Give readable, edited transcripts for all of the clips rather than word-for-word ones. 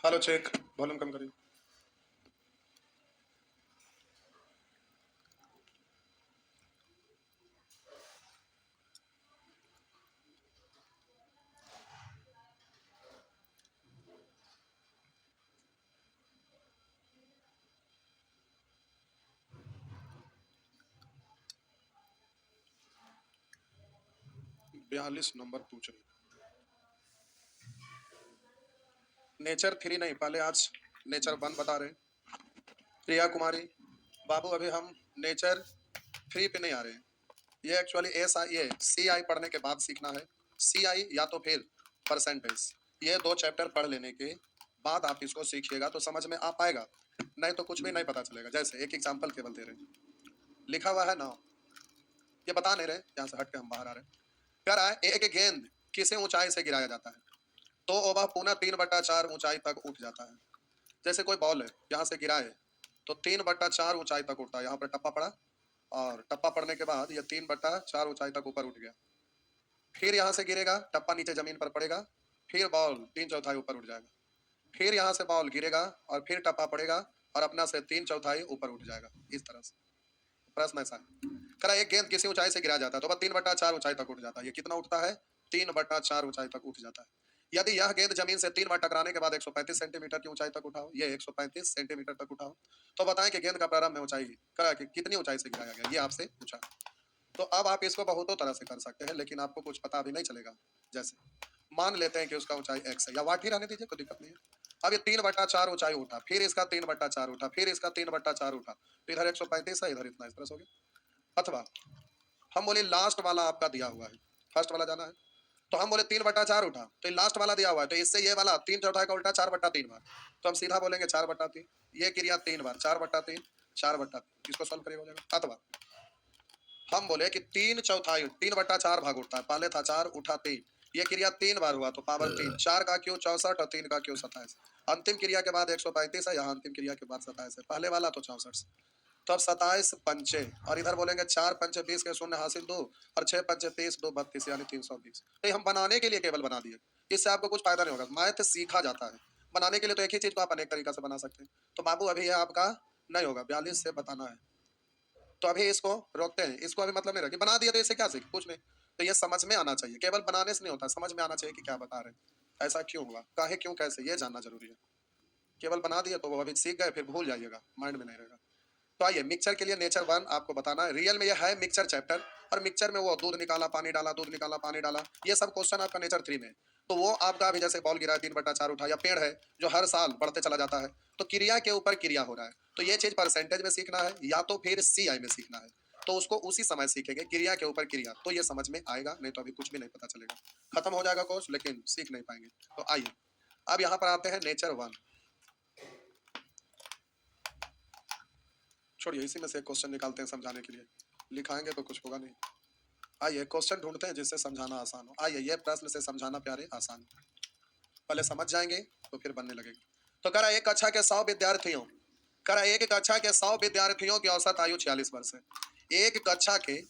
Hello check. Volume कम करिए। बयालीस number पूछ रहे। नेचर थ्री नहीं, पहले आज नेचर वन बता रहे। प्रिया कुमारी बाबू, अभी हम नेचर थ्री पे नहीं आ रहे हैं। ये एक्चुअली एस आई ये सी आई पढ़ने के बाद सीखना है। सी आई या तो फिर परसेंटेज, ये दो चैप्टर पढ़ लेने के बाद आप इसको सीखिएगा तो समझ में आ पाएगा, नहीं तो कुछ भी नहीं पता चलेगा। जैसे एक एग्जाम्पल केवल दे रहे हैं, लिखा हुआ है ना, ये बता नहीं रहे, यहाँ से हट के हम बाहर आ रहे हैं। कह रहा है एक गेंद किसी ऊंचाई से गिराया जाता है तो वह पुनः 3/4 ऊंचाई तक उठ जाता है। जैसे कोई बॉल है, यहाँ से गिराए तो 3/4 ऊंचाई तक उठता है। यहाँ पर टप्पा पड़ा और टप्पा पड़ने के बाद यह 3/4 ऊंचाई तक ऊपर उठ गया। फिर यहाँ से गिरेगा, टप्पा नीचे जमीन पर पड़ेगा, फिर बॉल 3/4 ऊपर उठ जाएगा। फिर यहाँ से बॉल गिरेगा और फिर टप्पा पड़ेगा और अपना से 3/4 ऊपर उठ जाएगा। इस तरह से प्रश्न ऐसा है। करा एक गेंद किसी ऊंचाई से गिरा जाता है तो वह 3/4 ऊंचाई तक उठ जाता है। ये कितना उठता है? 3/4 ऊंचाई तक उठ जाता है। यदि यह गेंद जमीन से 3 बार टकराने के बाद 135 सेंटीमीटर की ऊंचाई तक उठाओ, ये 135 सेंटीमीटर तक उठाओ, तो बताएं कि गेंद का प्रारंभ में ऊंचाई करा कि कितनी ऊंचाई से गिराया गया, ये आपसे पूछा। तो अब आप इसको बहुतों तरह से कर सकते हैं, लेकिन आपको कुछ पता भी नहीं चलेगा। जैसे मान लेते हैं कि उसका ऊंचाई x है, या वाट ही रहने दीजिए, कोई दिक्कत नहीं है। अब ये 3/4 ऊंचाई उठा, फिर इसका 3/4 उठा, फिर इसका 3/4 उठा, तो इधर 135 है, इधर इतना, इस तरह से हो गया। अथवा हम बोले लास्ट वाला आपका दिया हुआ है, फर्स्ट वाला जाना है, तो हम बोले 3/4 उठा, तो ये लास्ट वाला दिया हुआ है, तो इससे ये वाला 3/4 का उल्टा 4/3 बार, तो हम सीधा बोलेंगे 4/3। ये क्रिया 3 बार, 4/3, 4/3, इसको सॉल्व करिए हो जाएगा। अथवा हम बोले कि 3/4, 3/4 भाग उठता है, पहले था 4 उठा 3, ये क्रिया 3 बार हुआ तो पावर 3, 4 का क्यों 64 और 3 का क्यों 27। अंतिम क्रिया के बाद 135 है, यहाँ अंतिम क्रिया के बाद 27 है, पहले वाला तो 64 से। तो अब 27 पंचे और इधर बोलेंगे 4 पंचे 20 के शून्य हासिल 2 और 6 पंचे 30, 2 32 यानी 320। तो हम बनाने के लिए केवल बना दिए, इससे आपको कुछ फायदा नहीं होगा। मैथ सीखा जाता है, बनाने के लिए तो एक ही चीज को आप अनेक तरीका से बना सकते हैं। तो बाबू अभी ये आपका नहीं होगा, 42 से बताना है, तो अभी इसको रोकते हैं। इसको अभी मतलब नहीं रखिए, बना दिया तो इससे क्या सीख, कुछ नहीं। तो ये समझ में आना चाहिए, केवल बनाने से नहीं होता, समझ में आना चाहिए कि क्या बता रहे हैं, ऐसा क्यों हुआ, काहे क्यों कैसे, ये जानना जरूरी है। केवल बना दिया तो वो अभी सीख गए, फिर भूल जाइएगा, माइंड में नहीं रहेगा। तो आइए मिक्सचर के लिए नेचर वन आपको बताना है। रियल में यह है मिक्सचर चैप्टर, और मिक्सचर में वो दूध निकाला पानी डाला, दूध निकाला पानी डाला, ये सब क्वेश्चन आपका नेचर थ्री में है। तो वो आपका अभी जैसे बॉल गिरा है 3/4 उठा, या पेड़ है जो हर साल बढ़ते चला जाता है, तो क्रिया के ऊपर क्रिया हो रहा है, तो ये चीज परसेंटेज में सीखना है या तो फिर सी आई में सीखना है। तो उसको उसी समय सीखेंगे, क्रिया के ऊपर क्रिया, तो ये समझ में आएगा, नहीं तो अभी कुछ भी नहीं पता चलेगा, खत्म हो जाएगा कोर्स, लेकिन सीख नहीं पाएंगे। तो आइए अब यहाँ पर आते हैं नेचर वन। छोड़िए, इसी में से एक क्वेश्चन निकालते हैं समझाने के लिए, लिखाएंगे तो कुछ होगा नहीं। आइए क्वेश्चन ढूंढते हैं जिससे समझाना आसान हो। आइए ये प्रश्न से समझाना प्यारे आसान, पहले समझ जाएंगे तो फिर बनने लगेगा। तो कह रहा एक कक्षा के 100 विद्यार्थियों, कह रहा एक कक्षा के 100 विद्यार्थियों की औसत आयु 46 वर्ष है। एक कक्षा के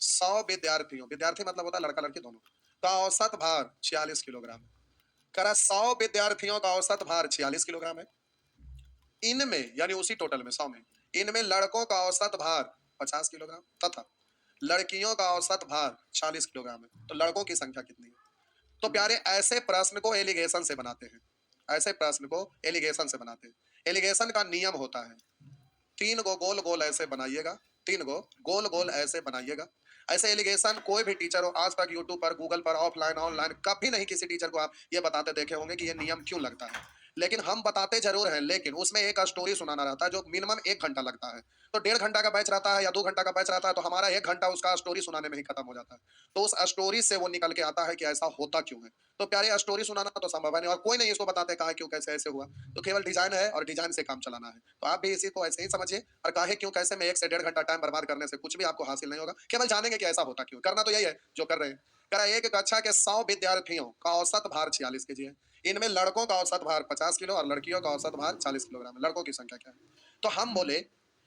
100 विद्यार्थियों, विद्यार्थी मतलब होता है लड़का लड़की दोनों, का औसत भार 46 किलोग्राम है। कह रहा 100 विद्यार्थियों का औसत भार 46 किलोग्राम है। इनमें यानी उसी टोटल में 100 में, इनमें लड़कों का औसत भार 50 किलोग्राम तथा लड़कियों का औसत भार 40 किलोग्राम है। तो लड़कों की संख्या कितनी है? तो प्यारे ऐसे प्रश्न को एलिगेशन से बनाते हैं, ऐसे प्रश्न को एलिगेशन से बनाते हैं। एलिगेशन का नियम होता है, 3 गो गोल गोल ऐसे बनाइएगा, 3 गो गोल गोल ऐसे बनाइएगा। ऐसे एलिगेशन कोई भी टीचर हो आज तक यूट्यूब पर, गूगल पर, ऑफलाइन ऑनलाइन कभी नहीं किसी टीचर को आप ये बताते देखे होंगे कि ये नियम क्यों लगता है। लेकिन हम बताते जरूर हैं, लेकिन उसमें एक स्टोरी सुनाना रहता है जो मिनिमम 1 घंटा लगता है। तो 1.5 घंटा का बैच रहता है या 2 घंटा का बैच रहता है, तो हमारा 1 घंटा उसका स्टोरी सुनाने में ही खत्म हो जाता है। तो उस स्टोरी से वो निकल के आता है कि ऐसा होता क्यों है। तो प्यारे स्टोरी सुनाना तो संभव है नहीं, और कोई नहीं इसको बताते कहा क्यों कैसे ऐसे हुआ, तो केवल डिजाइन है और डिजाइन से काम चलाना है। तो आप भी इसी को ऐसे ही समझिए, और काहे क्यों कैसे में 1 से 1.5 घंटा टाइम बर्बाद करने से कुछ भी आपको हासिल नहीं होगा, केवल जानेंगे कि ऐसा होता क्यों। करना तो यही है जो कर रहे हैं। करा एक कक्षा के 100 विद्यार्थियों का औसत भार 46 केजी है। इनमें लड़कों का औसत भार 50 किलो और लड़कियों का औसत भार 40 किलोग्राम है। लड़कों की संख्या क्या है? तो हम बोले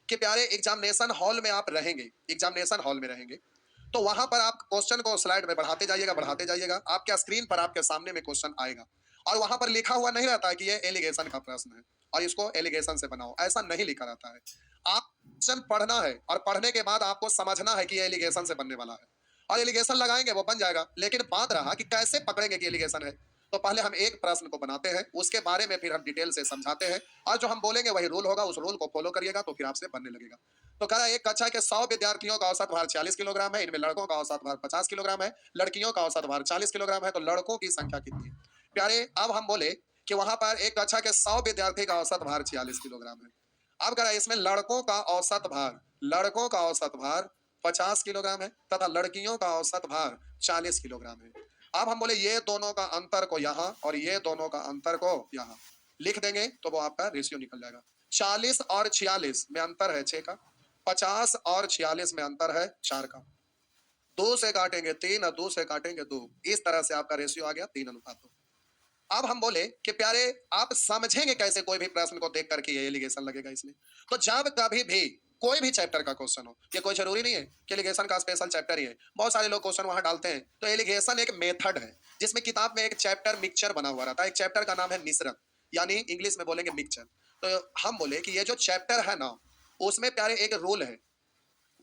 कि प्यारे एग्जामिनेशन हॉल में आप रहेंगे, एग्जामिनेशन हॉल में रहेंगे, तो वहां पर आप क्वेश्चन को स्लाइड में बढ़ाते जाइएगा, बढ़ाते जाइएगा, आपके स्क्रीन पर आपके सामने में क्वेश्चन आएगा, और वहां पर लिखा हुआ नहीं रहता है कि ये एलिगेशन का प्रश्न है और इसको एलिगेशन से बनाओ, ऐसा नहीं लिखा रहता है। आप क्वेश्चन पढ़ना है और पढ़ने के बाद आपको समझना है कि ये एलिगेशन से बनने वाला है और एलिगेशन लगाएंगे वो बन जाएगा। लेकिन बात रहा कि कैसे पकड़ेंगे कि एलिगेशन है, तो पहले हम एक प्रश्न को बनाते हैं, उसके बारे में फिर हम डिटेल से समझाते हैं और जो हम बोलेंगे वही रूल होगा, उस रूल को फॉलो करिएगा तो फिर आपसे बनने लगेगा। तो कह रहा है एक कक्षा के 100 विद्यार्थियों का औसत भार 40 किलोग्राम है, इनमें लड़कों का औसत भार 50 किलोग्राम है, लड़कियों का औसत भार 40 किलोग्राम है, तो लड़कों की संख्या कितनी है? प्यारे, अब हम बोले कि वहां पर एक कक्षा के 100 विद्यार्थी का औसत भार 46 किलोग्राम है। अब कह रहा है इसमें लड़कों का औसत भार 50 किलोग्राम है तथा लड़कियों का औसत भार 40 किलोग्राम है। अब हम बोले ये दोनों का अंतर को यहाँ और ये दोनों का अंतर को यहाँ लिख देंगे तो वो आपका रेशियो निकल जाएगा। 40 और 46 में अंतर है 6 का, 50 और 46 में अंतर है 4 का। 2 से काटेंगे 3 और 2 से काटेंगे 2, इस तरह से आपका रेशियो आ गया 3:2। अब हम बोले कि प्यारे आप समझेंगे कैसे कोई भी प्रश्न को देख करके ये एलिगेशन लगेगा इसमें। तो जब कभी भी कोई भी चैप्टर का क्वेश्चन हो, ये कोई जरूरी नहीं है कि एलिगेशन का स्पेशल चैप्टर ही है, बहुत सारे लोग क्वेश्चन वहां डालते हैं। तो एलिगेशन एक मेथड है जिसमें किताब में एक चैप्टर मिक्सचर बना हुआ रहता है। एक चैप्टर का नाम है मिश्रण, यानी इंग्लिश में बोलेंगे मिक्सचर। तो हम बोले कि ये जो चैप्टर है ना, उसमें प्यारे एक रूल है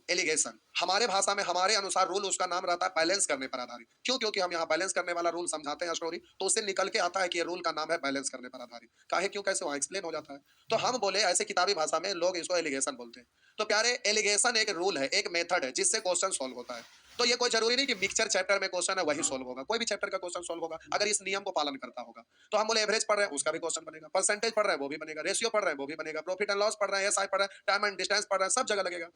एलिगेशन। हमारे भाषा में हमारे अनुसार रूल उसका नाम रहता है बैलेंस करने पर आधारित। क्यों? क्योंकि हम यहाँ बैलेंस करने वाला रूल समझाते हैं स्टोरी, तो उससे निकल के आता है कि ये रूल का नाम है बैलेंस करने पर आधारित। काहे क्यों कैसे वहां एक्सप्लेन हो जाता है। तो हम बोले ऐसे किताबी भाषा में लोग इसको एलिगेशन बोलते हैं। तो प्यारे एलिगेशन एक रूल है, एक मेथड है जिससे क्वेश्चन सॉल्व होता है। तो ये कोई जरूरी नहीं कि मिक्सचर चैप्टर में क्वेश्चन है वही सॉल्व होगा, कोई भी चैप्टर का क्वेश्चन सॉल्व होगा अगर इस नियम को पालन करता होगा। तो हम बोले एवरेज पढ़ रहे हैं उसका भी क्वेश्चन बनेगा, परसेंटेज पढ़ रहे हैं वो भी बनेगा, रेशियो पढ़ रहे हैं वो भी बनेगा, प्रॉफिट एंड लॉस पढ़ रहे हैं, एसआई पढ़ रहे हैं, टाइम एंड डिस्टेंस पढ़ रहे हैं, सब जगह लगेगा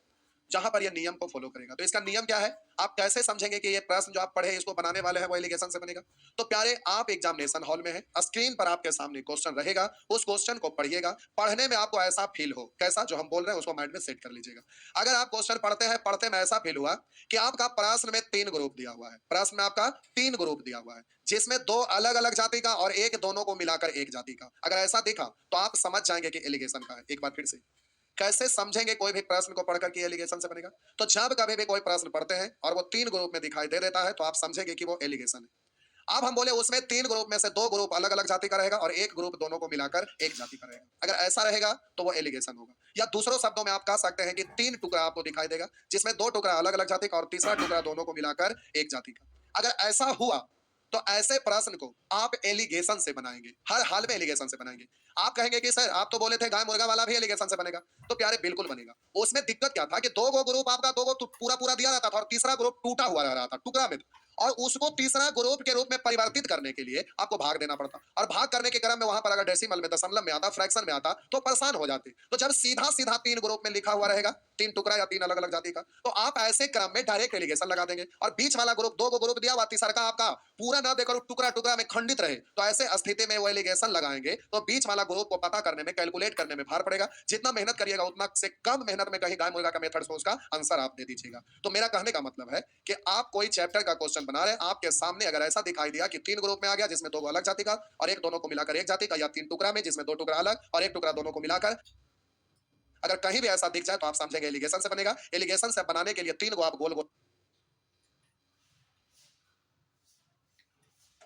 जहां पर ये नियम को फॉलो करेगा। तो इसका नियम क्या है, आप कैसे समझेंगे कि ये प्रश्न जो आप पढ़े इसको बनाने वाले हैं वो एलिगेशन से बनेगा। तो प्यारे आप एग्जामिनेशन हॉल में हैं, स्क्रीन पर आपके सामने क्वेश्चन रहेगा, उस क्वेश्चन को पढ़िएगा। पढ़ने में आपको ऐसा फील हो, कैसा जो हम बोल रहे हैं उसको माइंड में सेट कर लीजिएगा। अगर आप क्वेश्चन पढ़ते हैं, पढ़ते में ऐसा फील हुआ कि आपका प्रश्न में 3 ग्रुप दिया हुआ है, प्रश्न में आपका 3 ग्रुप दिया हुआ है जिसमें 2 अलग अलग जाति का और एक दोनों को मिलाकर एक जाति का, अगर ऐसा दिखा तो आप समझ जाएंगे कि एलिगेशन का है। एक बार फिर से कैसे समझेंगे कोई भी प्रश्न को पढ़कर कि एलिगेशन से बनेगा। तो जब कभी भी कोई प्रश्न पढ़ते हैं और वो 3 ग्रुप में दिखाई दे देता है तो आप समझेंगे कि वो एलिगेशन है। अब हम बोले उसमें 3 ग्रुप में से 2 ग्रुप अलग अलग जाति का रहेगा और एक ग्रुप दोनों को मिलाकर एक जाति का रहेगा। अगर ऐसा रहेगा तो वो एलिगेशन होगा। या दूसरों शब्दों में आप कह सकते हैं कि 3 टुकड़ा आपको दिखाई देगा जिसमें 2 टुकड़ा अलग अलग जाति का और तीसरा टुकड़ा दोनों को मिलाकर एक जाति का। अगर ऐसा हुआ तो ऐसे प्रश्न को आप एलिगेशन से बनाएंगे, हर हाल में एलिगेशन से बनाएंगे। आप कहेंगे कि सर आप तो बोले थे गाय मुर्गा वाला भी एलिगेशन से बनेगा। तो प्यारे बिल्कुल बनेगा। उसमें दिक्कत क्या था कि 2 गो ग्रुप आपका 2 गो पूरा पूरा दिया जाता था और तीसरा ग्रुप टूटा हुआ रह रहा था, टुकड़ा में था। और उसको तीसरा ग्रुप के रूप में परिवर्तित करने के लिए आपको भाग देना पड़ता और भाग करने के क्रम में वहां पर अगर डेसिमल में, दशमलव में आता, फ्रैक्शन में आता तो परेशान हो जाते। तो जब सीधा सीधा 3 ग्रुप में लिखा हुआ रहेगा, 3 टुकड़ा या 3 अलग अलग जाति का, तो आप ऐसे क्रम में डायरेक्ट एलिगेशन लगा देंगे। और बीच वाला ग्रुप 2 गो ग्रुप दिया हुआ, तीसरा का आपका पूरा ना देकर टुकड़ा टुकड़ा में खंडित रहे, तो ऐसे स्थिति में वो एलिगेशन लगाएंगे तो बीच वाला ग्रुप को पता करने में, कैलकुलेट करने में भार पड़ेगा। जितना मेहनत करिएगा उतना से कम मेहनत में कहीं गाय मुर्गा का मेथड से उसका आंसर आप दे दीजिएगा। तो मेरा कहने का मतलब है कि आप कोई चैप्टर का क्वेश्चन बना रहे हैं, आपके सामने अगर ऐसा दिखाई दिया कि 3 ग्रुप में आ गया जिसमें 2 अलग जाति का और एक दोनों को मिलाकर एक जाति का, या 3 टुकड़ा में जिसमें 2 टुकड़ा अलग और एक टुकड़ा दोनों को मिलाकर, अगर कहीं भी ऐसा दिख जाए तो आप समझेंगे एलिगेशन से बनेगा। एलिगेशन से बनाने के लिए 3 को आप गोल गोल,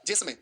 जिसमें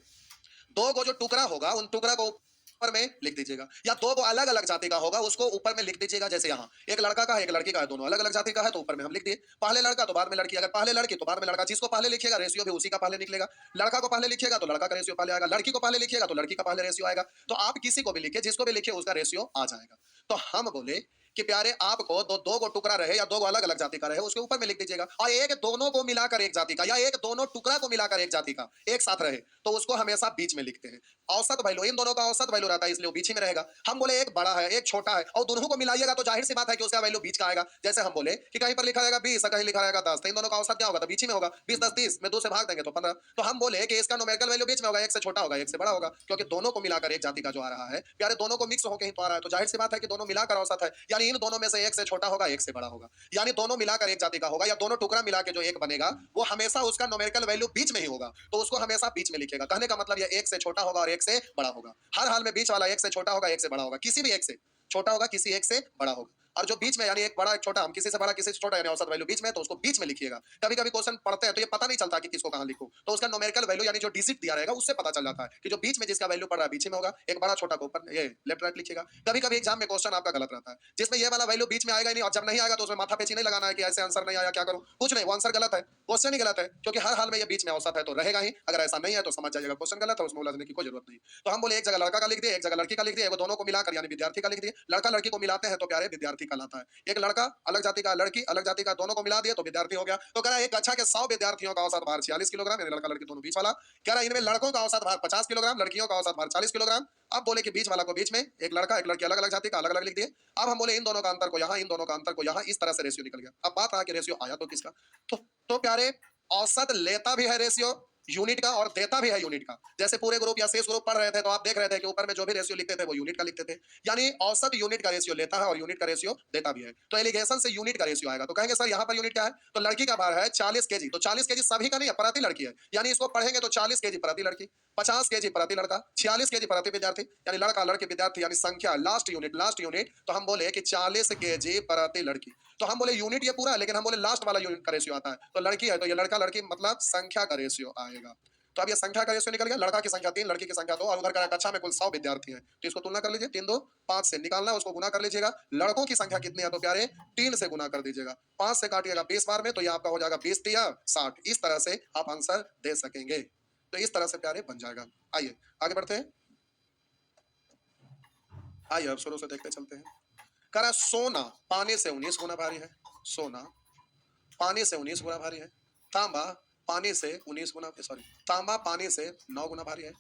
2 को जो टुकड़ा होगा उन टुकड़ा को ऊपर में लिख दीजिएगा, या 2 को अलग अलग जाति का होगा उसको ऊपर में लिख दीजिएगा। जैसे यहाँ एक लड़का का है एक लड़की का है, दोनों अलग अलग जाति का है तो ऊपर में हम लिख दिए पहले लड़का तो बाद में लड़की, अगर पहले लड़की तो बाद में लड़का। जिसको पहले लिखिएगा रेशियो भी उसी का पहले निकलेगा। लड़का को पहले लिखिएगा तो लड़का का रेशियो पहले आएगा, लड़की को पहले लिखिएगा तो लड़की का पहले रेशियो आएगा। तो आप किसी को भी लिखिए, जिसको भी लिखिए उसका रेशियो आ जाएगा। तो हम बोले कि प्यारे आपको 2 को टुकड़ा रहे या 2 अलग अलग जाति का रहे उसके ऊपर में लिख दीजिएगा, और एक दोनों को मिलाकर एक जाति का या एक दोनों टुकड़ा को मिलाकर एक जाति का एक साथ रहे तो उसको हमेशा बीच में लिखते हैं। औसत वैल्यू, इन दोनों का औसत वैल्यू रहता है इसलिए वो बीच में रहेगा। हम बोले एक बड़ा है एक छोटा है और दोनों को मिलाइएगा तो जाहिर सी बात है कि उसका वैल्यू बीच का आएगा। जैसे हम बोले कि कहीं पर लिखा रहेगा 20 और कहीं लिखा रहेगा 10, तो इन दोनों का औसत क्या होगा, तो बीच में होगा। 20 10 30 में 2 से भाग देंगे तो 15। तो हम बोले कि इसका न्यूमेरिकल वैल्यू बीच में होगा, एक से छोटा होगा एक से बड़ा होगा, क्योंकि दोनों को मिलाकर एक जाति का जो आ रहा है प्यारे दोनों को मिक्स होकर ही तो आ रहा है। तो जाहिर सी बात है कि दोनों मिलाकर औसत है, यानी इन दोनों में से एक से छोटा होगा एक से बड़ा होगा, यानी दोनों मिलाकर एक जाति का होगा, या दोनों टुकड़ा मिला के जो एक बनेगा वो हमेशा उसका न्यूमेरिकल वैल्यू बीच में ही होगा, तो उसको हमेशा बीच में लिखेगा। कहने का मतलब ये एक से छोटा होगा और एक से बड़ा होगा। हर हाल में बीच वाला एक से छोटा होगा एक से बड़ा होगा, किसी भी एक से छोटा होगा किसी एक से बड़ा होगा। और जो बीच में यानी एक बड़ा एक छोटा, हम किसी से बड़ा किसी से छोटा यानी औसत वैल्यू बीच में है तो उसको बीच में लिखिएगा। कभी-कभी क्वेश्चन पढ़ते हैं तो ये पता नहीं चलता कि किसको कहां लिखूं, तो उसका न्यूमेरिकल वैल्यू यानी जो डिजिट दिया रहेगा उससे पता चल जाता है कि जो बीच में जिसका वैल्यू पड़ रहा है बीच में होगा, एक बड़ा छोटा को ऊपर ये लेफ्ट राइट लिखिएगा। कभी-कभी एग्जाम में क्वेश्चन आपका गलत रहता है जिसमें ये वाला वैल्यू बीच में आएगा ही नहीं, और जब नहीं आएगा तो उसमें माथा पेची नहीं लगाना है कि ऐसे आंसर नहीं आया क्या करूं, कुछ नहीं, वो आंसर गलत है, क्वेश्चन ही गलत है, क्योंकि हर हाल में ये बीच में औसत है तो रहेगा ही। अगर ऐसा नहीं है तो समझ जाइएगा क्वेश्चन गलत है, उसमें उलझने की कोई जरूरत नहीं। तो हम बोले एक जगह लड़का का लिख दिए, एक जगह लड़की का लिख दिए, वो दोनों को मिलाकर यानी विद्यार्थी का लिख दिए। लड़का लड़की को मिलाते हैं तो प्यारे विद्यार्थी कहलाता है। एक लड़का अलग जाति का, लड़की अलग जाति का, दोनों को मिला दिए तो विद्यार्थी हो गया। तो कह रहा है एक कक्षा के 100 विद्यार्थियों का औसत भार 46 किलोग्राम, यानी लड़का लड़की दोनों बीच वाला। कह रहा है इनमें लड़कों का औसत भार 50 किलोग्राम, लड़कियों का औसत भार 40 किलोग्राम। अब बोले कि बीच वाला को बीच में, एक लड़का एक लड़की अलग अलग जाति का अलग अलग लिख दिए। अब हम बोले इन दोनों का अंतर को यहाँ, इन दोनों का अंतर को यहाँ, इस तरह से रेशियो निकल गया। अब बात रहा कि रेशियो आया तो किसका, तो प्यारे औसत लेता भी है रेशियो यूनिट का और देता भी है यूनिट का। जैसे पूरे ग्रुप या शेष ग्रुप पढ़ रहे थे तो आप देख रहे थे कि ऊपर में जो भी रेशियो लिखते थे वो यूनिट का लिखते थे, यानी औसत यूनिट का रेशियो लेता है और यूनिट का रेशियो देता भी है। तो एलिगेशन से यूनिट का रेशियो आएगा, तो कहेंगे सर यहाँ पर यूनिट क्या है, तो लड़की का भार है 40 केजी, तो 40 केजी सभी का नहीं है, प्रति लड़की है, यानी इसको पढ़ेंगे तो 40 केजी प्रति लड़की, 50 केजी प्रति लड़का, 46 केजी प्रति विद्यार्थी, यानी लड़का लड़की विद्यार्थी यानी संख्या लास्ट यूनिट, तो हम बोले कि 40 केजी प्रति लड़की। तो हम बोले यूनिट ये पूरा है, लेकिन हम बोले लास्ट वाला यूनिट का रेशियो आता है, तो लड़की है तो ये लड़का लड़की मतलब संख्या का रेशियो आएगा। तो अब ये संख्या का रेशियो निकल गया, लड़का की संख्या 3, लड़की की संख्या 2, और उधर का कक्षा में कुल 100 विद्यार्थी हैं, तो इसको तुलना कर लीजिए, 3 2 5 से निकालना है, उसको गुना कर लीजिएगा। लड़कों की संख्या कितनी है तो प्यारे 3 से गुना कर दीजिएगा, 5 से काटिएगा 20 बार में, तो ये आपका हो जाएगा 20 या 60। इस तरह से आप आंसर दे सकेंगे, तो इस तरह से प्यारे बन जाएगा। आइए आगे बढ़ते हैं, आइए अब शुरू से देखते चलते हैं। करा सोना पानी से 19 गुना भारी है, सोना पानी से 19 गुना भारी है, तांबा पानी से 19 गुना, सॉरी, तांबा पानी से 9 गुना भारी है,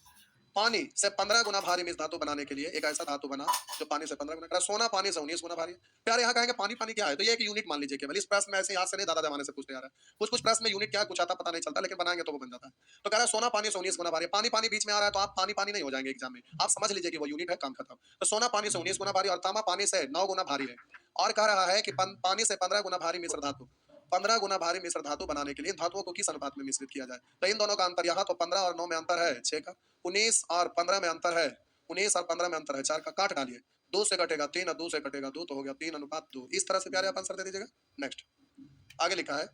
पानी से 15 गुना भारी मिश्र धातु बनाने के लिए एक ऐसा धातु बना जो पानी से 15 गुना, करा सोना पानी से 19 गुना भारी है। प्यारे यहाँ कहेंगे पानी पानी क्या है, तो ये एक यूनिट मान लीजिए केवल, इस प्रश्न में ऐसे याद से नहीं, दादा जमाने से पूछते आ रहा है, कुछ कुछ प्रश्न में यूनिट क्या है कुछ आता पता नहीं चलता, लेकिन बनाएंगे तो वो बन जाता है। तो कह रहा है सोना पानी से 19 गुना भारी, पानी पानी बीच में आ रहा है तो आप पानी पानी नहीं हो जाएंगे एग्जाम में, आप समझ लीजिए कि वो यूनिट है, काम खत्म। तो सोना पानी से 19 गुना भारी और तांबा पानी से 9 गुना भारी है, और कह रहा है कि पानी से 15 गुना भारी मिश्र धातु, 15 गुना भारी मिश्र धातु बनाने के लिए धातुओं को किस अनुपात में मिश्रित किया जाए। तो इन दोनों का अंतर यहाँ तो 15 और 9 में अंतर है 6 का, 19 और 15 में अंतर है, 19 और 15 में अंतर है 4 का, काट डालिए, 2 से कटेगा 3 और 2 से कटेगा 2, तो हो गया 3:2। इस तरह से प्यारे आप आंसर दे दीजिएगा। नेक्स्ट आगे लिखा है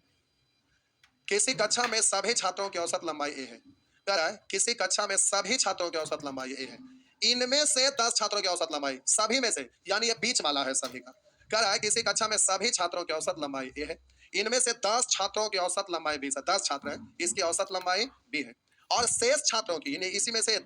किसी कक्षा में सभी छात्रों की औसत लंबाई ए है, कह रहा है किसी कक्षा में सभी छात्रों की औसत लंबाई ए है, इनमें से 10 छात्रों की औसत लंबाई, सभी में से यानी ये बीच वाला है सभी का, कह रहा है किसी कक्षा में सभी छात्रों की औसत लंबाई ए है, इनमें से 10 छात्रों की औसत लंबाई बी है, 10 छात्र हैं, इसकी औसत लंबाई बी है, और शेष छात्रों की, इसी में से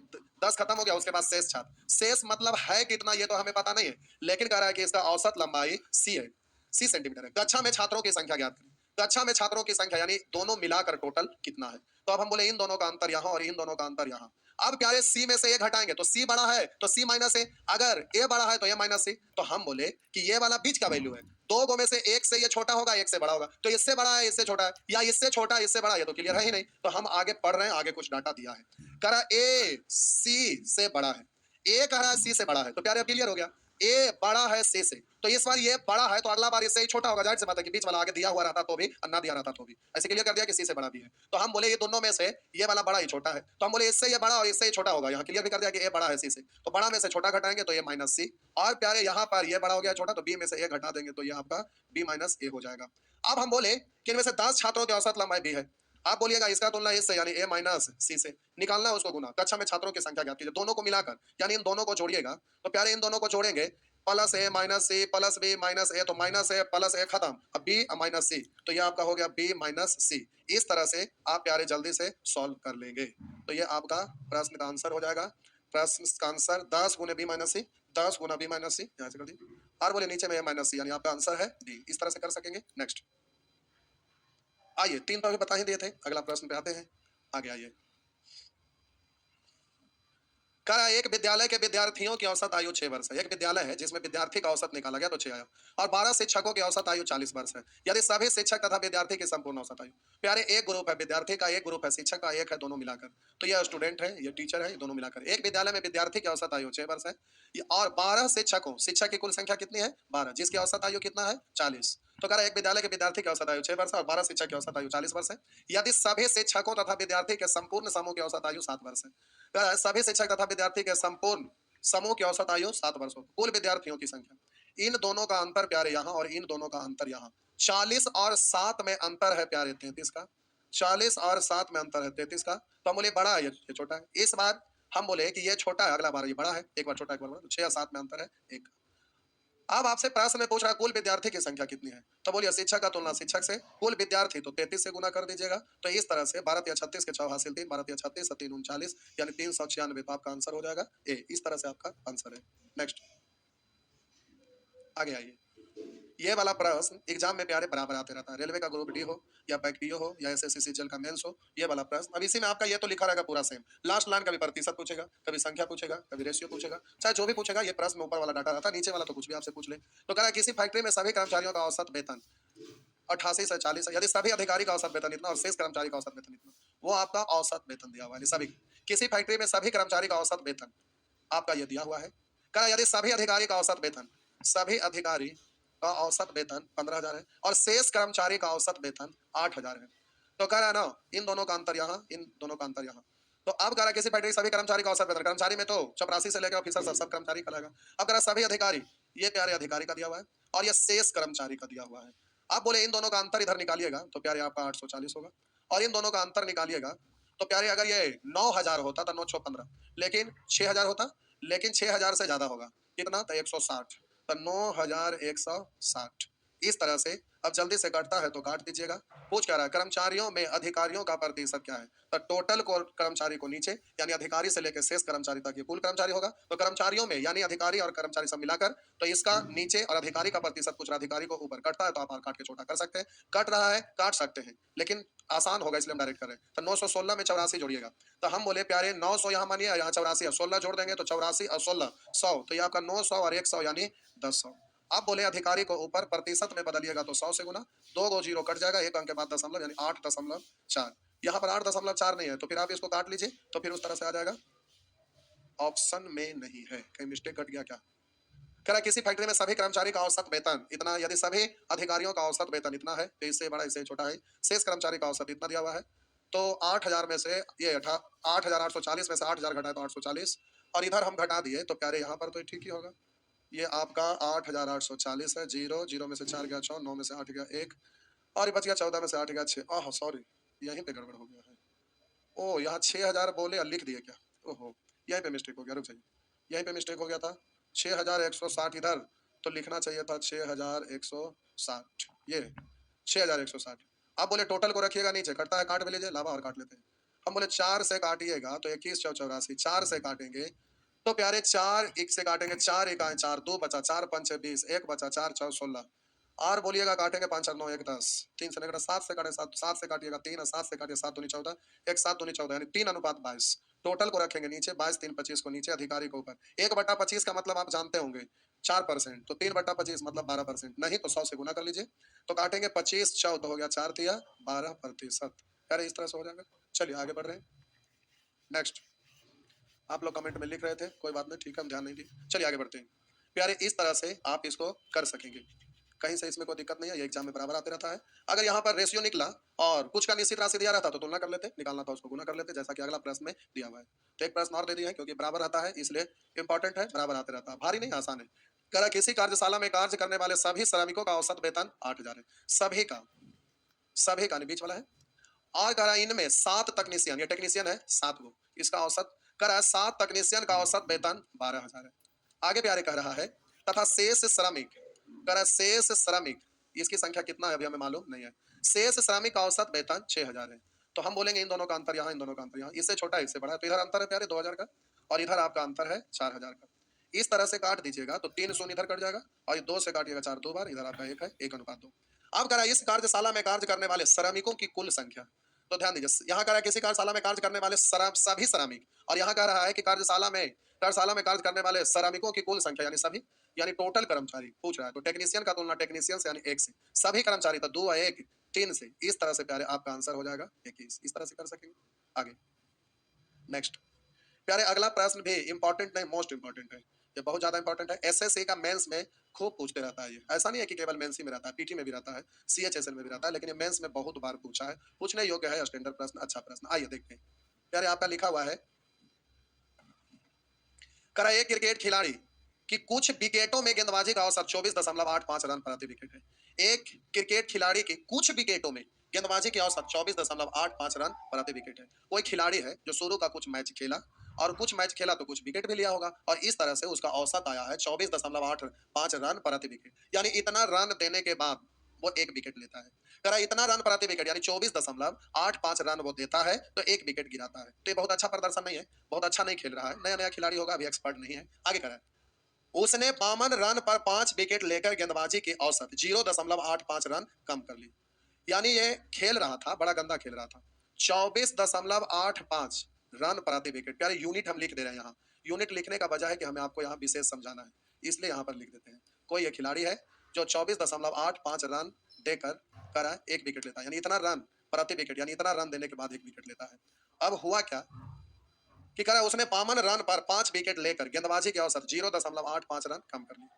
10 खत्म हो गया, उसके बाद शेष छात्र, शेष मतलब है कितना ये तो हमें पता नहीं है, लेकिन कह रहा है कि इसका औसत लंबाई सी है, सी सेंटीमीटर है। कक्षा में छात्रों की संख्या ज्ञात करें, कक्षा में छात्रों की संख्या यानी दोनों मिलाकर टोटल कितना है, तो अब हम बोले इन दोनों का अंतर यहाँ और इन दोनों का अंतर यहाँ। अब प्यारे सी में से ए घटाएंगे तो सी बड़ा है तो सी माइनस ए, अगर ए बड़ा है तो ए माइनस सी, तो हम बोले कि ये वाला बीच का वैल्यू है, दो गो में से एक से ये छोटा होगा एक से बड़ा होगा, तो इससे बड़ा है इससे छोटा है, या इससे छोटा इससे बड़ा, ये तो क्लियर है ही नहीं, तो हम आगे पढ़ रहे हैं, आगे कुछ डाटा दिया है, कह रहा ए सी से बड़ा है, ए कह रहा है सी से बड़ा है, तो प्यारे क्लियर हो गया, ए बड़ा है सी से, तो इस बार ये बड़ा है तो अगला बार इससे ही छोटा होगा, जाहिर सी बात है कि बीच वाला आगे दिया हुआ रहता तो भी अन्ना दिया रहता तो भी, ऐसे क्लियर कर दिया कि सी से बड़ा भी है, तो हम बोले ये दोनों में से ये वाला बड़ा ही छोटा है, तो हम बोले इससे ये बड़ा और इससे ही छोटा होगा, यहाँ क्लियर भी कर दिया कि ए बड़ा है सी से, तो बड़ा में से छोटा घटाएंगे तो ये माइनस सी, और प्यारे यहाँ पर ये बड़ा हो गया छोटा, तो बी में से ए घटा देंगे तो ये आपका बी माइनस ए हो जाएगा। अब हम बोले कि इनमें से 10 छात्रों की औसत लंबाई बी है, आप बोलिएगा इसका तुलना इससे यानी ए माइनस सी से, निकालना है उसको गुना, कक्षा में छात्रों की संख्या ज्ञात कीजिए, दोनों को मिलाकर यानी इन दोनों को जोड़िएगा, तो प्यारे इन दोनों को जोड़ेंगे, plus a minus c plus b minus a, तो माइनस ए प्लस ए खत्म, अब बी माइनस सी, तो ये आपका हो गया बी माइनस सी। इस तरह से आप प्यारे जल्दी से सॉल्व कर लेंगे, तो ये आपका प्रश्न का आंसर हो जाएगा। प्रश्न का आंसर 10 गुने बी माइनस सी, 10 गुना बी माइनस सी, यहाँ से कर दी, और बोले नीचे में ए माइनस सी, यानी आपका आंसर है डी। इस तरह से कर सकेंगे। नेक्स्ट आइए, 3 तो अभी बता ही दिए थे, अगला प्रश्न पे आते हैं, आगे आइए। कहा एक विद्यालय के विद्यार्थियों की औसत आयु 6 वर्ष है, एक विद्यालय है जिसमें विद्यार्थी का औसत निकाला गया तो 6 आया, और 12 शिक्षकों की औसत आयु 40 वर्ष है, यदि सभी शिक्षक तथा विद्यार्थी की संपूर्ण औसत आयु, प्यारे एक ग्रुप है विद्यार्थी का, एक ग्रुप है शिक्षक का, एक है दोनों मिलाकर, तो यह स्टूडेंट है ये टीचर है, ये दोनों मिलाकर एक विद्यालय में विद्यार्थी की औसत आयु 6 वर्ष है, और 12 शिक्षकों, शिक्षक की कुल संख्या कितनी है 12, जिसकी औसत आयु कितना है 40, तो कह रहा है एक विद्यालय के विद्यार्थी की औसत आयु 6 वर्ष है और 12 शिक्षक की औसत आयु 40 वर्ष है, यदि सभी शिक्षकों तथा विद्यार्थी के संपूर्ण समूह की औसत आयु 7 वर्ष है, कह रहा है सभी शिक्षक तथा विद्यार्थी के संपूर्ण समूह की औसत आयु 7 वर्ष हो, कुल विद्यार्थियों की संख्या इन दोनों का अंतर प्यारे यहाँ और इन दोनों का अंतर यहाँ। 40 और 7 में अंतर है प्यारे 33 का। 40 और 7 में अंतर है 33 का। तो हम बोले बड़ा है, ये छोटा है। इस बार हम बोले कि ये छोटा है, अगला बार ये बड़ा है। एक बार छोटा, एक बार बड़ा। तो 6 और 7 में अंतर है 1। अब आपसे प्रश्न में पूछ रहा है कुल विद्यार्थी की संख्या कितनी है, तो बोलिए शिक्षक का तुलना शिक्षक से, कुल विद्यार्थी तो 33 से गुना कर दीजिएगा। तो इस तरह से 12 या 36 के 6 हासिल 3, 12 या 36 3 39, यानी 396। तो आपका आंसर हो जाएगा ए। इस तरह से आपका आंसर है। नेक्स्ट, आगे आइए। ये वाला प्रश्न एग्जाम में प्यारे बराबर आते रहता है। रेलवे का ग्रुप डी हो या पैक्टियो हो या एसएससी सीजीएल का मेंस हो, ये वाला प्रश्न अब इसी में आपका ये तो लिखा रहेगा पूरा सेम। लास्ट लाइन कभी प्रतिशत पूछेगा, कभी संख्या पूछेगा, कभी रेशियो पूछेगा, चाहे जो भी पूछेगा। ये प्रश्न में ऊपर वाला डाटा रहता है, नीचे वाला तो कुछ भी आपसे पूछ ले। तो कह रहा है किसी फैक्ट्री में सभी कर्मचारियों का औसत वेतन 88 से 40 है, यदि सभी अधिकारी का औसत वेतन इतना और शेष कर्मचारी का औसत वेतन इतना, वो आपका औसत वेतन दिया हुआ है। सभी, किसी फैक्ट्री में सभी कर्मचारी का औसत वेतन आपका ये दिया हुआ है। कह रहा है यदि सभी अधिकारी का औसत वेतन, सभी अधिकारी का औसत वेतन 15,000 है और शेष कर्मचारी का औसत वेतन 8,000 है। तो कह रहा है ना, इन दोनों का अंतर यहाँ, इन दोनों का अंतर यहाँ। तो अब कह रहा है किसी फैक्ट्री सभी कर्मचारी का औसत वेतन, कर्मचारी में तो चपरासी से लेकर ऑफिसर सब कर्मचारी का लगेगा। अब कह रहा है सभी अधिकारी, ये प्यारे अधिकारी का दिया हुआ है और ये शेष कर्मचारी का दिया हुआ है। आप बोले इन दोनों का अंतर इधर निकालिएगा तो प्यारे आपका 840 होगा, और इन दोनों का अंतर निकालिएगा तो प्यारे अगर ये 9,000 होता तो 9 6 15, लेकिन 6,000 होता, लेकिन 6,000 से ज्यादा होगा कितना, तो 160। तो 9,160। इस तरह से अब जल्दी से कटता है तो काट दीजिएगा। पूछ क्या रहा है, कर्मचारियों में अधिकारियों का प्रतिशत क्या है। तो टोटल को कर्मचारी को नीचे, यानी अधिकारी से लेकर शेष कर्मचारी तक ये कुल कर्मचारी होगा। तो कर्मचारियों में यानी अधिकारी और कर्मचारी सब मिलाकर, तो इसका नीचे और अधिकारी का प्रतिशत पूछ रहा, अधिकारी को ऊपर। कटता है तो आप काट के छोटा कर सकते हैं, कट रहा है काट सकते हैं, लेकिन आसान होगा इसलिए हम डायरेक्ट कर रहे हैं। तो 916 में 84 जोड़िएगा। तो हम बोले प्यारे 900 यहाँ मानिए, यहाँ 84 और 16 जोड़ देंगे तो 84 और 16 100। तो ये आपका 900 और 100 यानी 1000। आप बोले अधिकारी को ऊपर प्रतिशत में बदलिएगा तो 100 से गुना, 2 गो जीरो कट जाएगा, एक अंक के बाद दशमलव, यानी 8.4। यहाँ पर 8.4 नहीं है तो फिर आप इसको काट लीजिए, तो फिर उस तरह से आ जाएगा। ऑप्शन में नहीं है, कहीं मिस्टेक कट गया क्या। कह रहा किसी फैक्ट्री में सभी कर्मचारी का औसत वेतन इतना, यदि सभी अधिकारियों का औसत वेतन इतना है, तो इससे बड़ा इससे छोटा है, शेष कर्मचारी का औसत इतना दिया हुआ है। तो 8,000 में से ये 8,840 में से 8,000 घटाए तो 840, और इधर हम घटा दिए तो प्यारे यहाँ पर तो ठीक ही होगा। ये आपका 8,840 है, जीरो जीरो में से 4 गया 6, 9 में से 8 गया 1, और ये बच गया 14 में से 8 गया 6। ओह सॉरी, यहीं पे गड़बड़ हो गया है। ओ यहाँ 6,000 बोले और लिख दिए क्या, ओहो यहीं पे मिस्टेक हो गया, रुक जाइए, यहीं पे मिस्टेक हो गया था। 6,160 इधर, तो लिखना चाहिए था 6,160, ये 6,160। आप बोले टोटल को रखिएगा नीचे, कटता है काट भी लीजिए, लावा और काट लेते हैं। हम बोले 4 से काटिएगा तो 21 चौ 84, 4 से काटेंगे तो प्यारे 4 1 से काटेंगे, 4 1 4, 2 बचा, 4 5 20, 1 बचा, 4 4 16, और बोलिएगा काटेंगे 5 4 9 1 10, 3 से निकटा 7 से काटे 7, 7 से काटिएगा 3, 7 से काटिए 7 दूनी 14, 1 7 दूनी 14, यानी 3:22। टोटल को रखेंगे नीचे, 22 3 25 को नीचे, अधिकारी को ऊपर। 1/25 का मतलब आप जानते होंगे 4%, तो 3/25 मतलब 12%, नहीं तो 100 से गुना कर लीजिए। तो काटेंगे 25 4 तो हो गया 4 तिया 12%। अरे इस तरह से हो जाएगा। चलिए आगे बढ़ रहे हैं। नेक्स्ट, आप लोग कमेंट में लिख रहे थे, कोई बात नहीं, ठीक है, हम ध्यान नहीं दिए। चलिए आगे बढ़ते हैं। प्यारे इस तरह से आप इसको कर सकेंगे, कहीं से इसमें कोई दिक्कत नहीं है, ये एग्जाम में बराबर आते रहता है। अगर यहाँ पर रेशियो निकला और कुछ का निश्चित राशि दिया रहता तो तुलना कर लेते, निकालना था उसको गुना कर लेते, जैसा कि अगला प्रश्न में दिया हुआ है। तो एक प्रश्न और दे दिया है क्योंकि बराबर आता है इसलिए इंपॉर्टेंट है, बराबर आते रहता है, भारी नहीं आसान है। कह रहा किसी कार्यशाला में कार्य करने वाले सभी श्रमिकों का औसत वेतन 8,000 है, सभी का नहीं बीच वाला है। और कह रहा इनमें 7 तकनीशियन, ये टेक्नीशियन है 7 गो, इसका औसत कह रहा है 7 तकनीशियन का औसत वेतन 12,000 है। आगे प्यारे कह रहा है तथा शेष श्रमिक, कह रहा है शेष श्रमिक, इसकी संख्या कितना है अभी हमें मालूम नहीं है। शेष श्रमिक का औसत वेतन 6,000 है। तो हम बोलेंगे इन दोनों का अंतर यहाँ, इन दोनों का अंतर यहाँ, इससे छोटा इससे बड़ा है, तो इधर अंतर है प्यारे 2,000 का, और इधर आपका अंतर है 4,000 का। इस तरह से काट दीजिएगा तो 3 शून्य इधर कट जाएगा, और 2 से काटिएगा 4 2 बार, इधर आपका 1 है 1:2। अब कह रहा है इस कार्यशाला में कार्य करने वाले श्रमिकों की कुल संख्या। तो ध्यान दीजिए, यहाँ कह रहा है किसी कार्यशाला में कार्य करने वाले सभी श्रमिक, और यहाँ कह रहा है कि कार्यशाला में कार्य करने वाले श्रमिकों की कुल संख्या, यानी सभी, यानी टोटल कर्मचारी पूछ रहा है। तो टेक्नीशियन का तुलना टेक्नीशियन से यानी 1 से, सभी कर्मचारी तो 2 1 3 से। इस तरह से प्यारे आपका आंसर हो जाएगा 21। इस तरह से कर सकेंगे। आगे नेक्स्ट प्यारे, अगला प्रश्न भी इंपॉर्टेंट नहीं, मोस्ट इंपॉर्टेंट है, ये बहुत ज्यादा इंपॉर्टेंट है। एसएससी का मेंस में खूब पूछते रहता है, ये ऐसा नहीं है कि केवल मेंस ही में रहता है, पीटी में भी रहता है, सीएचएसएल में भी रहता है, लेकिन ये मेंस में बहुत बार पूछा है, पूछने योग्य है, स्टैंडर्ड प्रश्न, अच्छा प्रश्न। आइए देखते हैं। प्यारे आपका लिखा हुआ है, करा एक क्रिकेट खिलाड़ी कि कुछ विकेटों में गेंदबाजी का औसत 24.85 रन प्रति विकेट है। एक क्रिकेट खिलाड़ी के कुछ विकेटों में गेंदबाजी की औसत 24.85 रन प्रति विकेट है। कोई खिलाड़ी है जो शुरू का कुछ मैच खेला और कुछ मैच खेला तो कुछ विकेट भी लिया होगा और इस तरह से उसका औसत आया है 24.85 रन प्रति विकेट। यानी इतना रन देने के बाद वो एक विकेट लेता है। करा इतना रन प्रति विकेट यानी 24.85 रन वो देता है तो एक विकेट गिराता है। तो ये बहुत अच्छा प्रदर्शन नहीं है, बहुत अच्छा नहीं खेल रहा है, नया नया खिलाड़ी होगा, अभी एक्सपर्ट नहीं है। आगे करें, उसने 52 रन पर 5 विकेट लेकर गेंदबाजी की औसत 0.85 रन कम कर ली। यानी ये खेल रहा था, बड़ा गंदा खेल रहा था। 24.85 रन प्रति विकेट। प्यारे यूनिट हम लिख दे रहे हैं यहाँ। यूनिट लिखने का वजह है कि हमें आपको यहाँ विशेष समझाना है, इसलिए यहाँ पर लिख देते हैं। कोई ये खिलाड़ी है जो 24.85 रन देकर करा एक विकेट लेता है, यानी इतना रन प्रति विकेट, यानी इतना रन देने के बाद एक विकेट लेता है। अब हुआ क्या कि करा उसने 52 रन पर 5 विकेट लेकर गेंदबाजी की औसत 0.85 रन कम कर ली।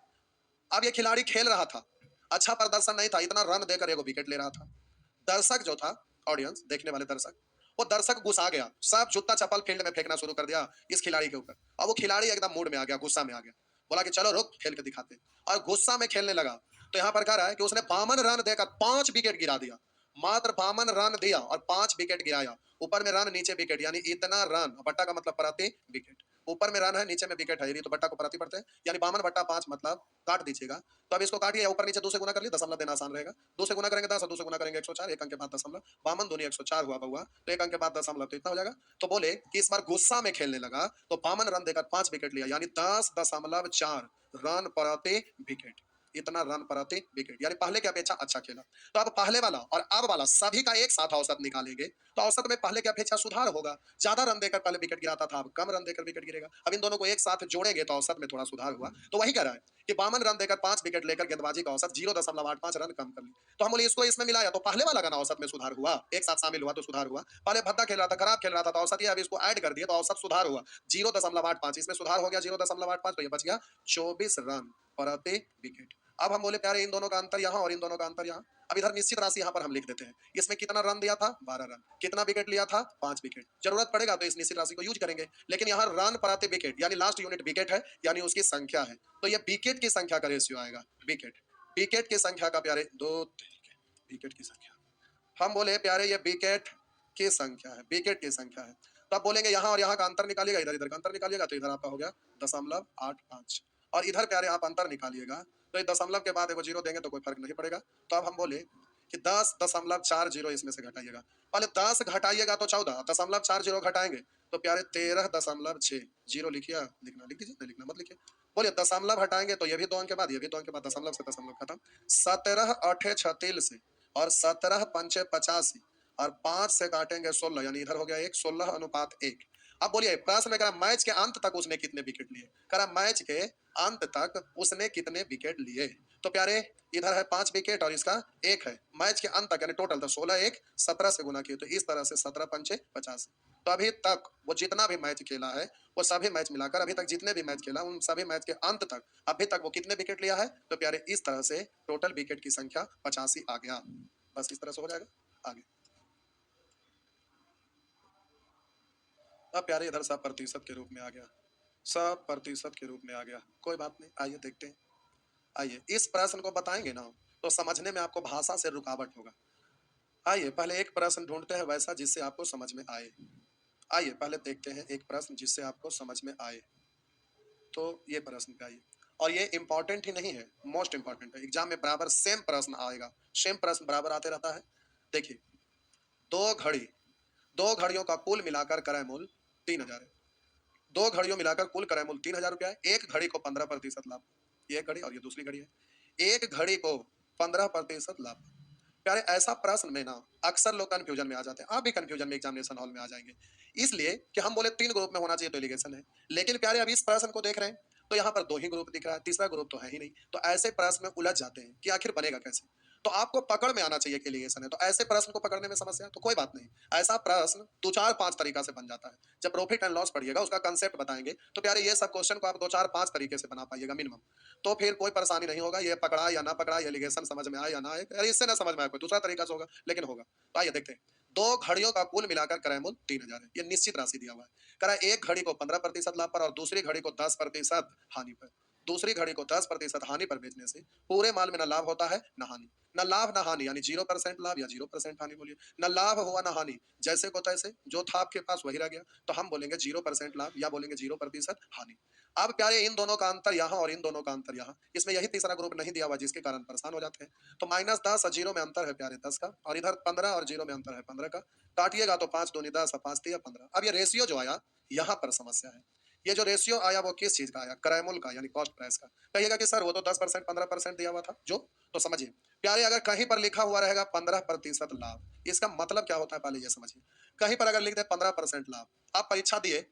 अब ये खिलाड़ी खेल रहा था, अच्छा प्रदर्शन नहीं था, इतना रन देकर एगो विकेट ले रहा था। दर्शक जो था, ऑडियंस, देखने वाले दर्शक, वो दर्शक गुस्सा गया, सब जूता चप्पल फील्ड में फेंकना शुरू कर दिया इस खिलाड़ी के ऊपर। अब वो खिलाड़ी एकदम मूड में आ गया, गुस्सा में आ गया, बोला कि चलो रुक, खेल के दिखाते हैं। और गुस्सा में खेलने लगा। तो यहाँ पर कह रहा है कि उसने 52 रन देकर 5 विकेट गिरा दिया। मात्र 52 रन दिया और 5 विकेट गिराया। ऊपर में रन, नीचे विकेट, यानी इतना रन, बट्टा का मतलब प्रति विकेट। ऊपर में रन है, नीचे में विकेट है, तो बट्टा को प्रति पढ़ते हैं, यानी 52 बट्टा 5 मतलब काट दीजिएगा। तो अब इसको काटिए, ऊपर नीचे 2 से गुना कर लिए, दशमलव देना आसान रहेगा। 2 से गुना करेंगे 10 और 2 से गुना करेंगे 104, एक अंक के बाद दशमलव, 52 दूनी 104 हुआ बउआ, तो एक अंक के बाद दशमलव, तो इतना हो जाएगा। तो बोले कि इस बार गुस्सा में खेलने लगा तो 52 रन देकर 5 विकेट लिया, यानी 10.4 रन प्रति विकेट। इतना रन प्रति विकेट, यानी पहले की अपेक्षा अच्छा खेला। तो अब पहले वाला और अब वाला सभी का एक साथ औसत निकालेंगे तो औसत में पहले की अपेक्षा सुधार होगा। ज्यादा रन देकर पहले विकेट गिराता था, अब कम रन देकर विकेट गिरेगा। अब इन दोनों को एक साथ जोड़ेंगे तो औसत में थोड़ा सुधार हुआ। तो वही कह रहा है कि 52 रन देकर 5 विकेट लेकर गेंदबाजी का औसत 0.85 रन कम कर ली। तो हम बोले इसको इसमें मिलाया तो पहले वाला का ना औसत में सुधार हुआ, एक साथ शामिल हुआ तो सुधार हुआ। पहले भद्दा खेल रहा था, खराब खेल रहा था, तो औसत ये, अब इसको ऐड कर दिया तो औसत सुधार हुआ 0.85, इसमें सुधार हो गया 0.85, तो ये बच गया 24 रन प्रति विकेट। अब हम बोले प्यारे इन दोनों का अंतर यहाँ और इन दोनों का अंतर यहाँ। अब इधर निश्चित राशि यहाँ पर हम लिख देते हैं। इसमें कितना रन दिया था, 12 रन। कितना विकेट लिया था, 5 विकेट। जरूरत पड़ेगा तो इस निश्चित राशि को यूज करेंगे, लेकिन यहाँ रन प्रति विकेट यानी लास्ट यूनिट विकेट है, यानी उसकी संख्या है, तो ये विकेट की संख्या का रेशियो आएगा। विकेट विकेट की संख्या का प्यारे विकेट की संख्या, हम बोले प्यारे ये विकेट की संख्या है, विकेट की संख्या है। तो आप बोलेंगे यहाँ और यहाँ का अंतर निकालिएगा, इधर इधर का अंतर निकालिएगा, तो इधर आपका हो गया 0.85 और इधर प्यारे आप अंतर निकालिएगा तो ये दशमलव के बाद एगो जीरो देंगे तो कोई फर्क नहीं पड़ेगा। तो अब हम बोले कि 10.40 इसमें से घटाइएगा। पहले 10 घटाइएगा तो 14, 0.40 घटाएंगे तो प्यारे 13.6। जीरो लिखिए, लिखना लिख दीजिए, नहीं लिखना मत लिखिए। बोलिए दशमलव हटाएंगे तो ये भी 2 अंक के बाद, ये भी 2 अंक के बाद, दशमलव से दशमलव खत्म। 17 8 36 और 17 पंचे 85 और 5 से काटेंगे 16, यानी इधर हो गया 1, 16:1। अब बोलिए प्रश्न में कह रहा मैच के अंत तक उसने कितने विकेट लिए, कह रहा मैच के अंत तक उसने कितने विकेट लिए। तो प्यारे इधर है 5 विकेट और इसका 1 है। मैच के अंत तक यानी टोटल तो 16 1 17 से गुना किए, तो इस तरह से 17 पंचे 85। तो अभी तक वो जितना भी मैच खेला है वो सभी मैच मिलाकर अभी तक जितने भी मैच खेला उन सभी मैच के अंत तक अभी तक वो कितने विकेट लिया है, तो प्यारे इस तरह से टोटल विकेट की संख्या 85 आ गया। बस इस तरह से हो जाएगा। आगे अब प्यारे इधर सब प्रतिशत के रूप में आ गया, सब प्रतिशत के रूप में आ गया, कोई बात नहीं, आइए देखते हैं। आइए इस प्रश्न को बताएंगे ना तो समझने में आपको भाषा से रुकावट होगा। आइए पहले एक प्रश्न ढूंढते हैं वैसा जिससे आपको समझ में आए। आइए पहले देखते हैं एक प्रश्न जिससे आपको समझ में आए। तो ये प्रश्न पे आइए, और ये इंपॉर्टेंट ही नहीं है, मोस्ट इंपॉर्टेंट है। एग्जाम में बराबर सेम प्रश्न आएगा, सेम प्रश्न बराबर आते रहता है। देखिए दो घड़ियों का कुल मिलाकर क्रय मूल्य 3000 है। 2 घड़ियों मिलाकर कुल क्रय मूल्य 3000 रुपया है। एक घड़ी को 15% लाभ, ये घड़ी और ये दूसरी घड़ी है। एक घड़ी को 15% लाभ। प्यारे ऐसा प्रश्न में ना अक्सर लोग कंफ्यूजन में आ जाते हैं, आप भी कंफ्यूजन में एग्जामिनेशन हॉल में आ जाएंगे, इसलिए कि हम बोले 3 ग्रुप में होना चाहिए तो एलिगेशन है। लेकिन प्यारे अभी इस प्रश्न को देख रहे हैं तो यहाँ पर 2 ही ग्रुप दिख रहा है, तीसरा ग्रुप तो है ही नहीं। तो ऐसे प्रश्न में उलझ जाते हैं कि आखिर बनेगा कैसे। तो आपको पकड़ में आना चाहिए कि एलिगेशन है, तो ऐसे प्रश्न को पकड़ने में समस्या है तो कोई बात नहीं, ऐसा प्रश्न 2 4 5 तरीका से बन जाता है। जब प्रॉफिट एंड लॉस पढ़िएगा उसका कंसेप्ट बताएंगे तो प्यारे ये सब क्वेश्चन को आप 2 4 5 तरीके से बना पाइएगा मिनिमम, तो फिर कोई परेशानी नहीं होगा। ये पकड़ा या ना पकड़ा, ये एलिगेशन समझ में आए या ना आए, अरे इससे ना समझ में आए कोई दूसरा तरीका से होगा लेकिन होगा। तो आइए देखते हैं। 2 घड़ियों का कुल मिलाकर क्रय मूल्य 3000 है, ये निश्चित राशि दिया हुआ है। करा एक घड़ी को 15% लाभ पर और दूसरी घड़ी को 10% हानि पर। दूसरी घड़ी को 10% हानि पर बेचने से पूरे माल में न लाभ होता है न हानि। न लाभ न हानि, यानी 0% लाभ या 0% हानि बोलिए। न लाभ हुआ न हानि, जैसे को तैसे, जो था आपके पास वही रह गया। तो हम बोलेंगे 0% लाभ या बोलेंगे 0% हानि। अब प्यारे इन दोनों का अंतर यहाँ और इन दोनों का अंतर यहाँ, इसमें यही तीसरा ग्रुप नहीं दिया हुआ जिसके कारण परेशान हो जाते हैं। तो -10 और 0 में अंतर है प्यारे 10 का, और इधर 15 और 0 में अंतर है 15 का। काटिएगा तो 5 दूनी 10 और 5 तिया 15। अब ये रेशियो जो आया, यहाँ पर समस्या है। ये जो रेशियो आया वो किस चीज का आया? क्रयमूल्य का, यानी कॉस्ट प्राइस का। कहिएगा कि सर वो तो 10% 15% दिया हुआ था जो, तो समझिए प्यारे, अगर कहीं पर लिखा हुआ रहेगा 15% लाभ, इसका मतलब क्या होता है पहले ये समझिए। कहीं पर अगर लिख दे 15% लाभ, आप परीक्षा दिए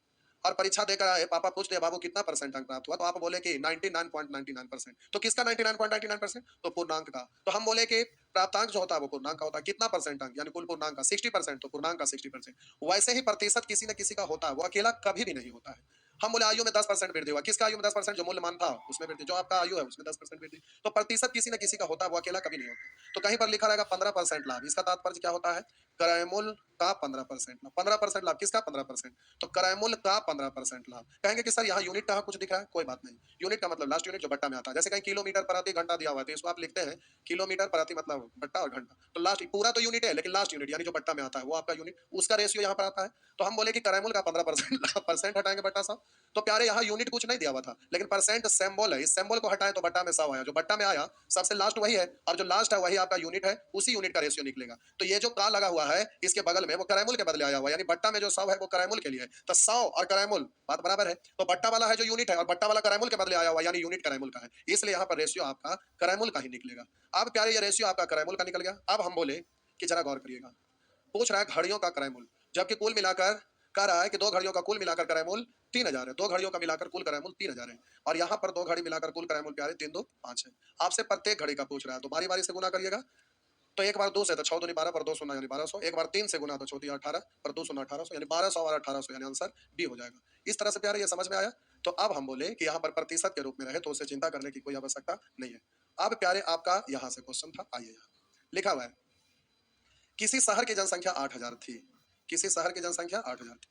और परीक्षा देकर आए, पापा पूछ लिया बाबू कितना परसेंट अंक प्राप्त हुआ, तो आप बोले कि 99.99%। तो किसका 99.99%? तो पूर्णांक का। तो हम बोले कि प्राप्तांक जो होता है वो पूर्णांक का होता है। कितना परसेंट अंक, यानी कुल पूर्णांक का 60%, तो पूर्णांक का 60%। वैसे ही प्रतिशत किसी न किसी का होता है, वो अकेला कभी भी नहीं होता है। हम बोले आयु में 10% वृद्धि हुआ, किसका आयु में 10%? जो मूल्यमान था उसमें वृद्धि, जो आपका आयु है उसमें 10% वृद्धि। तो प्रतिशत किसी न किसी का होता है, वो अकेला कभी नहीं होता। तो कहीं पर लिखा रहेगा 15% लाभ, इसका तात्पर्य क्या होता है? क्रयमूल्य का 15% लाभ। 15% लाभ किसका? 15%। तो क्रयमूल्य का 15% लाभ। कहेंगे कि सर यहाँ यूनिट का कुछ दिख रहा है, कोई बात नहीं। यूनिट का मतलब लास्ट यूनिट जो बट्टा में आता है। जैसे कहीं किलोमीटर प्रति घंटा दिया हुआ है, तो इसको आप लिखते हैं किलोमीटर प्रति मतलब बट्टा और घंटा। तो लास्ट पूरा तो यूनिट है, लेकिन लास्ट यूनिट यानी जो बट्टा में आता है वो आपका यूनिट, उसका रेशियो यहाँ पर आता है। तो हम बोले कि क्रयमूल्य का 15% परसेंट हटाएंगे बट्टा 100। तो प्यारे यहाँ यूनिट कुछ नहीं दिया हुआ था, लेकिन परसेंट सिंबल है, इस सिंबल को हटाएं तो बट्टा में 100 आया। जो बट्टा में आया सबसे लास्ट वही है, और जो लास्ट है वही आपका यूनिट है, उसी यूनिट का रेशियो निकलेगा। तो ये जो का लगा हुआ है इसके बगल में वो क्रयमूल्य के बदले आया हुआ है, यानी बट्टा में जो 100 है वो क्रयमूल्य के लिए है। तो 100 और क्रयमूल्य बात बराबर है। तो बट्टा वाला है जो यूनिट है, और बट्टा वाला क्रयमूल्य के बदले आया हुआ है, यानी यूनिट क्रयमूल्य का है। इसलिए यहाँ पर रेशियो आपका क्रयमूल्य का ही निकलेगा। अब प्यारे ये रेशियो आपका क्रयमूल्य का निकल गया। अब हम बोले कि जरा गौर करिएगा, पूछ रहा है घड़ियों का क्रयमूल्य, जबकि कुल मिलाकर कह रहा है कि दो घड़ियों का कुल मिलाकर क्रयमूल्य 3000 है। दो घड़ियों का मिलाकर कुल क्रयमूल्य 3000 है, और यहाँ पर दो घड़ी मिलाकर कुल क्रयमूल्य प्यारे 3 2 5 है। आपसे प्रत्येक घड़ी का पूछ रहा है, तो बारी बारी से गुना करिएगा। तो एक बार 2 से तो 6 दूनी 12 पर 2 शून्य यानी 1200। एक बार 3 से गुना तो 4 18 पर 2 शून्य 1800, यानी 1200 और 1800, यानी आंसर बी हो जाएगा। इस तरह से प्यारे ये समझ में आया। तो अब हम बोले कि यहाँ पर प्रतिशत के रूप में रहे तो उससे चिंता करने की कोई आवश्यकता नहीं है। अब प्यारे आपका यहाँ से क्वेश्चन था, आइए यहाँ लिखा हुआ है, किसी शहर की जनसंख्या 8000 थी। किसी शहर की जनसंख्या 8000 थी।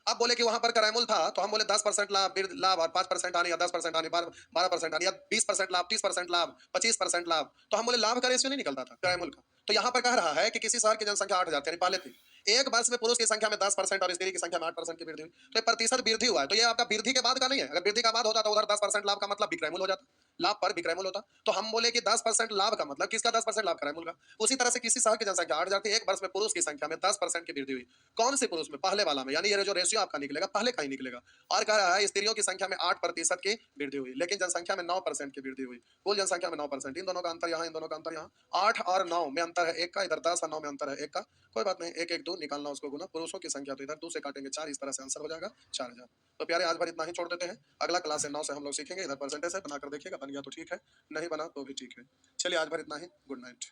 अब बोले कि वहां पर क्रयमूल्य था, तो हम बोले 10% लाभ, लाभ और 5% आने, या 10% आने, 12% आने, या 20% लाभ, 30% लाभ, 25% लाभ। तो हम बोले लाभ का रेशियो नहीं निकलता था क्रयमूल्य का। तो यहाँ पर कह रहा है कि किसी शहर की जनसंख्या 8000 यानी पहले थी। एक वर्ष में पुरुष की संख्या में 10% और स्त्री की संख्या में 8% की वृद्धि हुई। तो ये प्रतिशत वृद्धि हुआ है, तो ये आपका वृद्धि के बाद का नहीं है। अगर वृद्धि का बाद होता तो उधर 10% लाभ का मतलब विक्रयमूल्य हो जाता, लाभ पर विक्रयमूल्य होता। तो हम बोले कि 10% लाभ का मतलब किसका? 10% लाभ क्रयमूल्य का। उसी तरह से किसी शहर की जनसंख्या 8000 थी, एक वर्ष में पुरुष की संख्या में 10% की वृद्धि हुई। कौन से पुरुष में? पहले वाला में, यानी ये जो रेशियो आपका निकलेगा पहले का ही निकलेगा। और कह रहा है स्त्रियों की संख्या में 8% की वृद्धि हुई, लेकिन जनसंख्या में 9% की वृद्धि हुई। कुल जनसंख्या में 9%। इन दोनों का अंतर यहाँ, इन दोनों का अंतर यहाँ। 8 और 9 में अंतर है 1 का, इधर 10 और 9 में अंतर है 1 का। कोई बात नहीं, 1 1 2 निकालना उसको गुना। पुरुषों की संख्या तो इधर 2 से काटेंगे 4, इस तरह से आंसर हो जाएगा 4000। तो प्यारे आज भर इतना ही छोड़ देते हैं। अगला क्लास है 9 से हम लोग सीखेंगे। इधर परसेंटेज है, बनाकर देखिएगा, बन गया तो ठीक है, नहीं बना तो भी ठीक है। चलिए आज भर इतना ही। Good night.